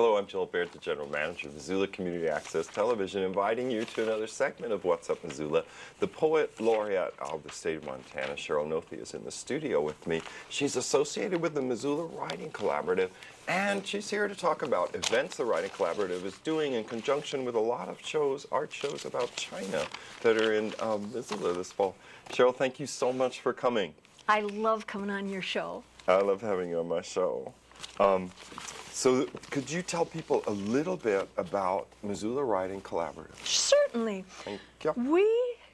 Hello, I'm Jill Baird, the General Manager of Missoula Community Access Television, inviting you to another segment of What's Up Missoula. The Poet Laureate of the state of Montana, Sheryl Noethe, is in the studio with me. She's associated with the Missoula Writing Collaborative, and she's here to talk about events the Writing Collaborative is doing in conjunction with a lot of shows, art shows about China that are in Missoula this fall. Sheryl, thank you so much for coming. I love coming on your show. I love having you on my show. So could you tell people a little bit about Missoula Writing Collaborative? Certainly. Thank you. We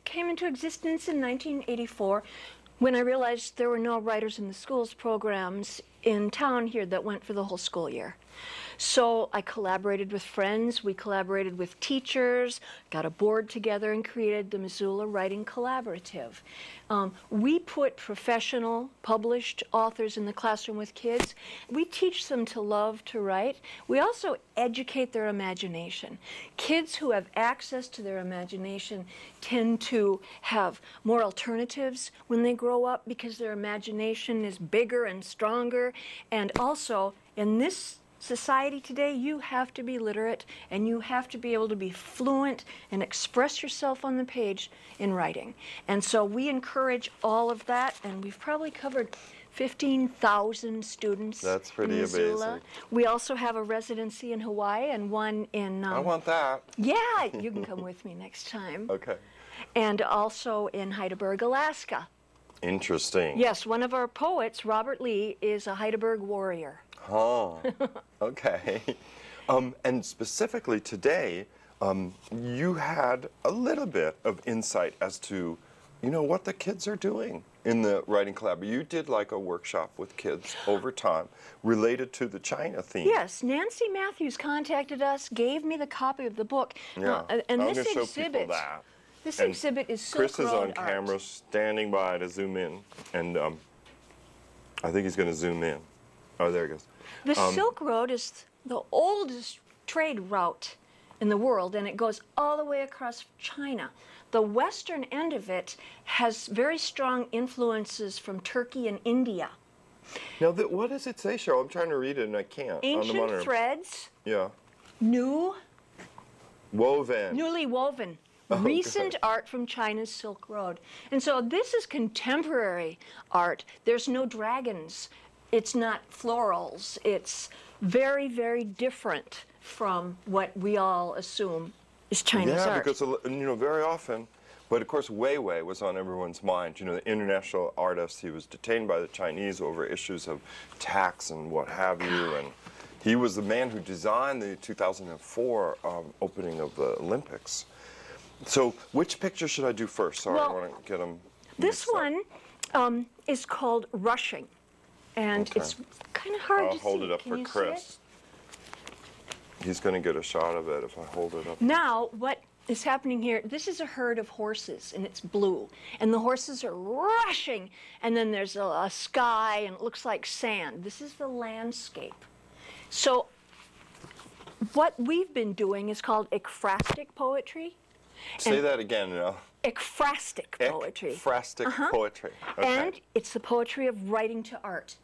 came into existence in 1984 when I realized there were no writers in the schools programs in town here that went for the whole school year. So I collaborated with friends, we collaborated with teachers, got a board together and created the Missoula Writing Collaborative. We put professional, published authors in the classroom with kids. We teach them to love to write. We also educate their imagination. Kids who have access to their imagination tend to have more alternatives when they grow up because their imagination is bigger and stronger. And also, in this society today, you have to be literate and you have to be able to be fluent and express yourself on the page in writing. And so we encourage all of that, and we've probably covered 15,000 students. That's pretty in Missoula. amazing. We also have a residency in Hawaii and one in... I want that. Yeah, you can come with me next time. Okay. And also in Heidelberg, Alaska. Interesting. Yes, one of our poets, Robert Lee, is a Heidelberg warrior. Huh. Okay. And specifically today, you had a little bit of insight as to, you know, what the kids are doing in the Writing Collaborative. You did like a workshop with kids over time related to the China theme. Yes, Nancy Matthews contacted us, gave me the copy of the book. Yeah, and I'm this going to show people exhibit, that. This And exhibit is Silk Chris is Road on camera, art. standing by to zoom in, and I think he's going to zoom in. Oh, there he goes. The Silk Road is the oldest trade route in the world, and it goes all the way across China. The western end of it has very strong influences from Turkey and India. Now, what does it say, Sheryl? I'm trying to read it and I can't. Ancient on the monitor. threads. Yeah. Newly woven. Oh, Recent good. art from China's Silk Road. And so this is contemporary art. There's no dragons. It's not florals. It's very, very different from what we all assume is Chinese art. Yeah, because, you know, very often, but of course Weiwei was on everyone's mind. You know, the international artist, he was detained by the Chinese over issues of tax and what have you, and he was the man who designed the 2004 opening of the Olympics. So which picture should I do first? Sorry, well, I want to get them. This one is called Rushing, and okay. It's kind of hard to see. I'll hold it up Can for Chris. He's going to get a shot of it if I hold it up. Now, what is happening here, this is a herd of horses, and it's blue, and the horses are rushing, and then there's a sky, and it looks like sand. This is the landscape. So what we've been doing is called ekphrastic poetry. Say that again, you know. Ekphrastic poetry. Ekphrastic poetry. Okay. And it's the poetry of writing to art.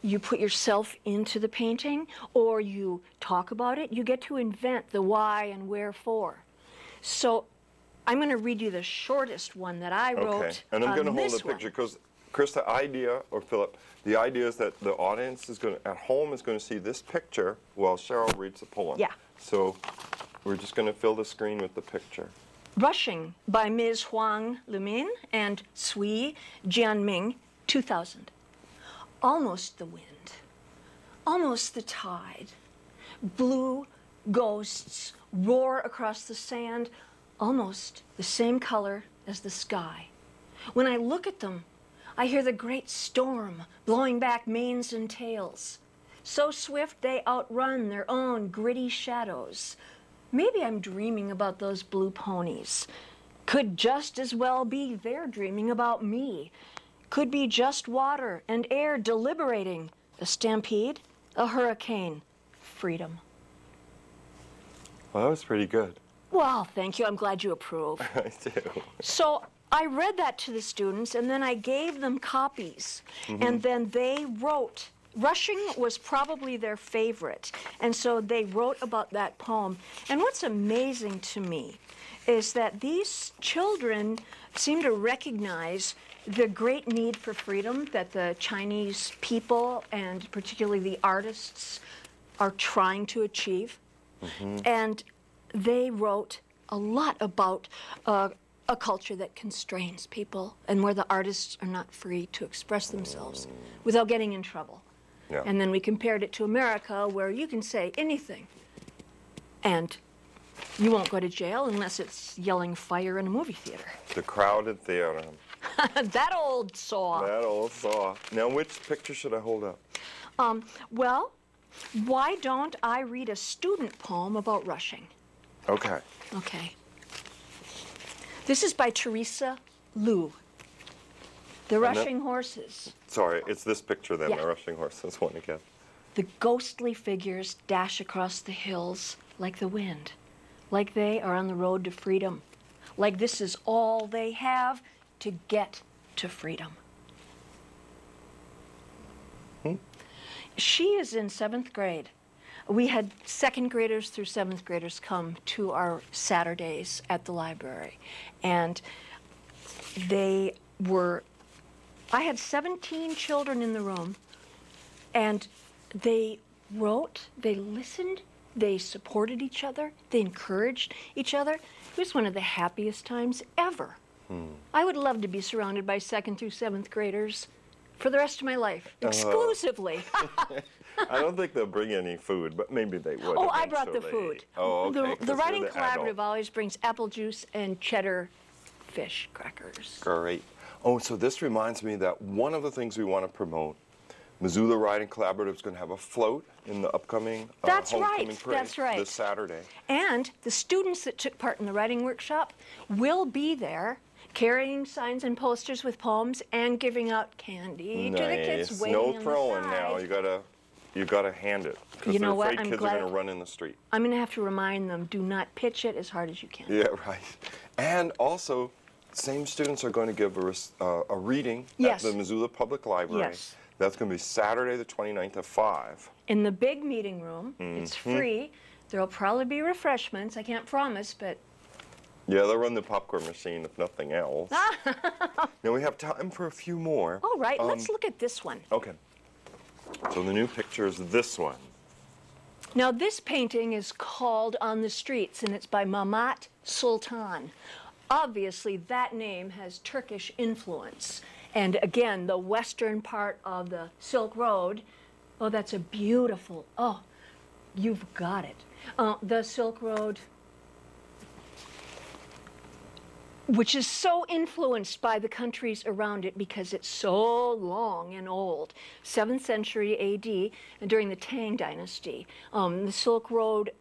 You put yourself into the painting, or you talk about it. You get to invent the why and wherefore. So I'm going to read you the shortest one that I wrote. Okay, and I'm going to hold the picture because, Chris, the idea, or Philip, the idea is that the audience is going to, at home, is going to see this picture while Sheryl reads the poem. Yeah. So we're just going to fill the screen with the picture. Rushing by Ms. Huang Lumin and Sui Jianming, 2000. Almost the wind, almost the tide. Blue ghosts roar across the sand, almost the same color as the sky. When I look at them, I hear the great storm blowing back manes and tails. So swift they outrun their own gritty shadows. Maybe I'm dreaming about those blue ponies. Could just as well be they're dreaming about me. Could be just water and air deliberating. A stampede, a hurricane, freedom. Well, that was pretty good. Well, thank you. I'm glad you approve. I do. So I read that to the students, and then I gave them copies. And then they wrote Rushing was probably their favorite, and so they wrote about that poem. And what's amazing to me is that these children seem to recognize the great need for freedom that the Chinese people, and particularly the artists, are trying to achieve. And they wrote a lot about a culture that constrains people and where the artists are not free to express themselves without getting in trouble. Yeah. And then we compared it to America, where you can say anything and you won't go to jail unless it's yelling fire in a movie theater. The crowded theater. That old saw. That old saw. Now, which picture should I hold up? Well, why don't I read a student poem about rushing? Okay. Okay. This is by Teresa Liu. The Rushing Horses. Sorry, it's this picture then, Yeah. the rushing horses one again. The ghostly figures dash across the hills like the wind, like they are on the road to freedom, like this is all they have to get to freedom. She is in 7th grade. We had 2nd graders through 7th graders come to our Saturdays at the library. And they were, I had 17 children in the room, and they wrote, they listened, they supported each other, they encouraged each other. It was one of the happiest times ever. I would love to be surrounded by 2nd through 7th graders for the rest of my life, exclusively. I don't think they'll bring any food, but maybe they would. Oh, I brought the eventually. food. Oh, okay. 'Cause The you're Writing the Collaborative adult. always brings apple juice and cheddar fish crackers. Great. Oh, so this reminds me that one of the things we want to promote, Missoula Writing Collaborative is going to have a float in the upcoming That's homecoming right, parade that's right. this Saturday. And the students that took part in the writing workshop will be there carrying signs and posters with poems and giving out candy to the kids waiting No on the throwing side. now. You gotta hand it because You they're know what? afraid I'm kids glad- are gonna run in the street. I'm going to have to remind them, do not pitch it as hard as you can. Yeah, right. And also, same students are going to give a reading Yes. at the Missoula Public Library. Yes. That's going to be Saturday the 29th at 5. In the big meeting room, it's free. There'll probably be refreshments. I can't promise, but Yeah, they'll run the popcorn machine if nothing else. Now we have time for a few more. all right, let's look at this one. Okay. So the new picture is this one. Now, this painting is called On the Streets, and it's by Mehmet Sultan. Obviously, that name has Turkish influence. And again, the western part of the Silk Road, oh, that's a beautiful, oh, you've got it. The Silk Road, which is so influenced by the countries around it because it's so long and old. 7th century AD, and during the Tang Dynasty. The Silk Road,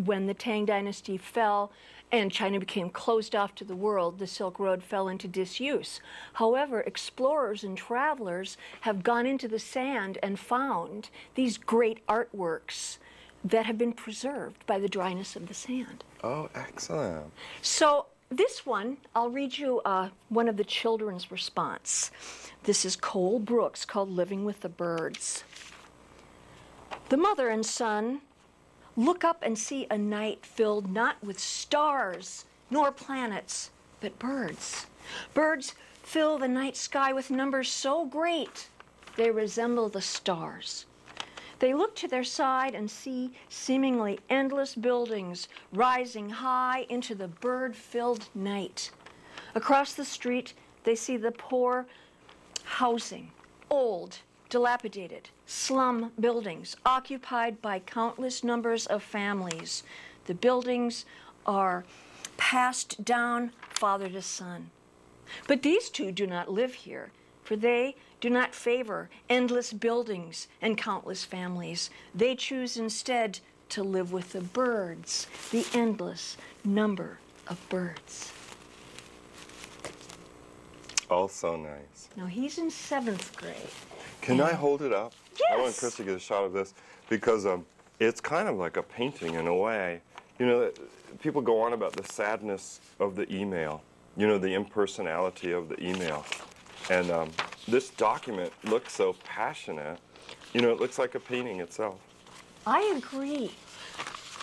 when the Tang Dynasty fell and China became closed off to the world, the Silk Road fell into disuse. However, explorers and travelers have gone into the sand and found these great artworks that have been preserved by the dryness of the sand. Oh, excellent. So this one, I'll read you one of the children's response. This is Cole Brooks, called Living with the Birds. The mother and son look up and see a night filled not with stars nor planets, but birds. Birds fill the night sky with numbers so great they resemble the stars. They look to their side and see seemingly endless buildings rising high into the bird-filled night. Across the street, they see the poor housing, old, dilapidated, slum buildings occupied by countless numbers of families. The buildings are passed down father to son. But these two do not live here, for they do not favor endless buildings and countless families. They choose instead to live with the birds, the endless number of birds. Oh, so nice. Now he's in 7th grade. Can I hold it up? I want Yes. Chris to get a shot of this because it's kind of like a painting in a way. You know, people go on about the sadness of the email, you know, the impersonality of the email. And this document looks so passionate You know, it looks like a painting itself. I agree.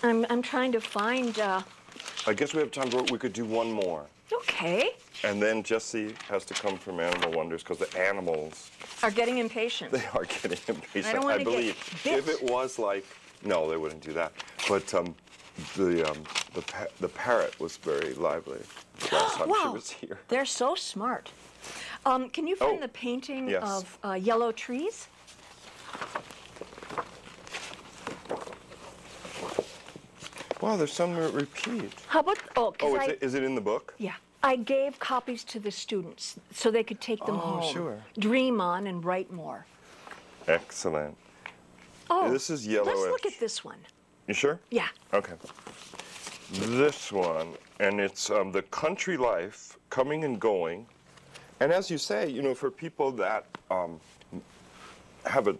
I'm trying to find. I guess we have time for, we could do one more. Okay. And then Jessie has to come from Animal Wonders because the animals Are getting impatient. They are getting impatient. I don't want to believe get if it was like, no, they wouldn't do that. But the parrot was very lively the last time she was here. They're so smart. Can you find the painting yes. of yellow trees? Wow, there's some that repeat. How about? Is it in the book? Yeah. I gave copies to the students so they could take them home. Sure. Dream on and write more. Excellent. Oh, this is yellowish. Let's look at this one. You sure? Yeah. Okay. This one, and it's the country life coming and going. And as you say, you know, for people that have a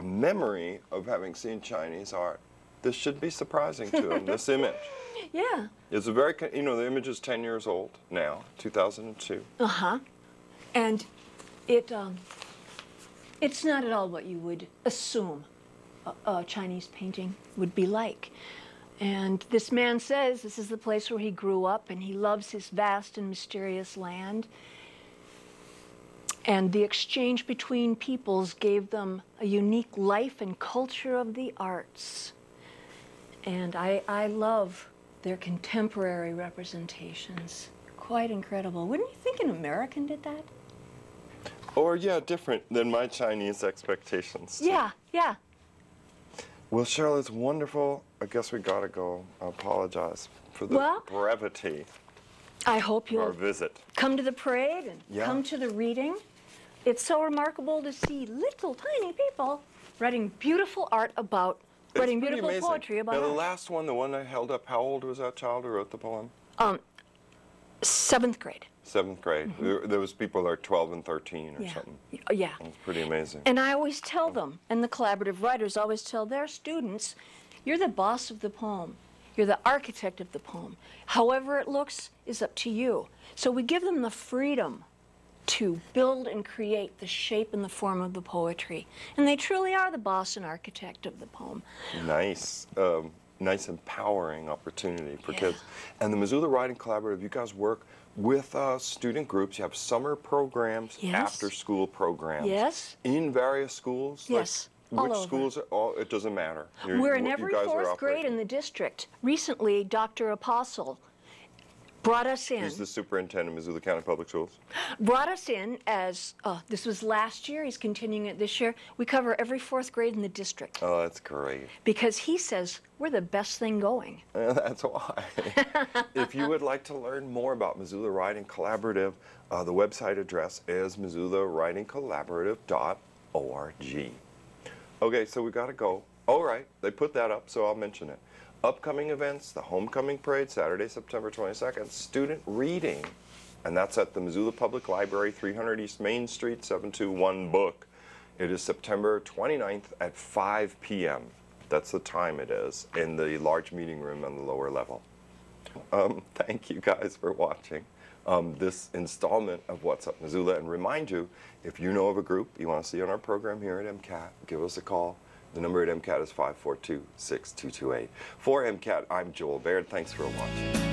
memory of having seen Chinese art, this should be surprising to them, this image. Yeah. It's a very, you know, the image is 10 years old now, 2002. Uh-huh. And it's not at all what you would assume a Chinese painting would be like. And this man says this is the place where he grew up and he loves his vast and mysterious land. And the exchange between peoples gave them a unique life and culture of the arts. And I love their contemporary representations. Quite incredible. Wouldn't you think an American did that? Or, yeah, different than my Chinese expectations. Yeah, yeah. Well, Sheryl, it's wonderful. I guess we gotta go. I apologize for the brevity I hope of our you'll visit. come to the parade and come to the reading. It's so remarkable to see little tiny people writing beautiful art about, writing beautiful poetry about Now, the art. last one, the one I held up, how old was that child who wrote the poem? 7th grade. 7th grade. Mm-hmm. There was people that are 12 and 13 or Yeah. something. Yeah. It's pretty amazing. And I always tell them, and the collaborative writers always tell their students, you're the boss of the poem. You're the architect of the poem. However it looks is up to you. So we give them the freedom to build and create the shape and the form of the poetry. And they truly are the boss and architect of the poem. Nice. Nice empowering opportunity for kids. And the Missoula Writing Collaborative, you guys work with student groups. You have summer programs, after school programs. Yes. In various schools? Yes. Like, all which over. schools? It doesn't matter. We're in every 4th grade in the district. Recently, Dr. Apostle brought us in. He's the superintendent of Missoula County Public Schools. Brought us in as, this was last year, he's continuing it this year. We cover every 4th grade in the district. Oh, that's great. Because he says we're the best thing going. That's why. If you would like to learn more about Missoula Writing Collaborative, the website address is missoulawritingcollaborative.org. Okay, so we got to go. All right, they put that up, so I'll mention it. Upcoming events, the Homecoming Parade, Saturday, September 22nd, student reading, and that's at the Missoula Public Library, 300 East Main Street, 721 Book. It is September 29th at 5 p.m. That's the time it is, in the large meeting room on the lower level. Thank you guys for watching this installment of What's Up Missoula, and remind you, if you know of a group you want to see on our program here at MCAT, give us a call. The number at MCAT is 542-6228. For MCAT, I'm Joel Baird. Thanks for watching.